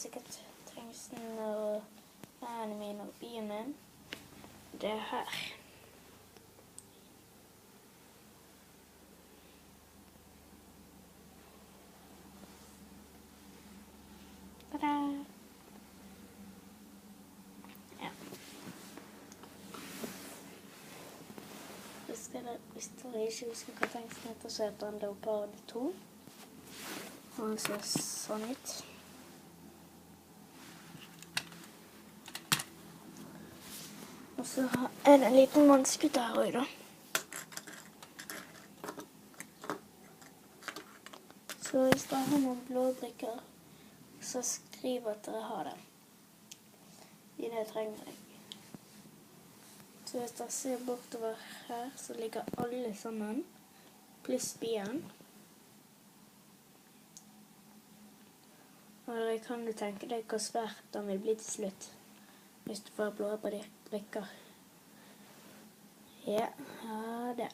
Sikkert trengs når vennene mine og bilen min. Det er her. Ta-da! Ja. Hvis dere ikke husker hva teksten heter, så heter den Leopard 2. Og den ser sånn ut. Og så er det en liten vannskutt her også da. Så hvis dere har noen blå brikker, så skriv at dere har det. I det trenger jeg. Så hvis dere ser bortover her, så ligger alle sammen, pluss bien. Og dere kan jo tenke deg hvor svært den vil bli til slutt, hvis du får blå brikker. Ja, det.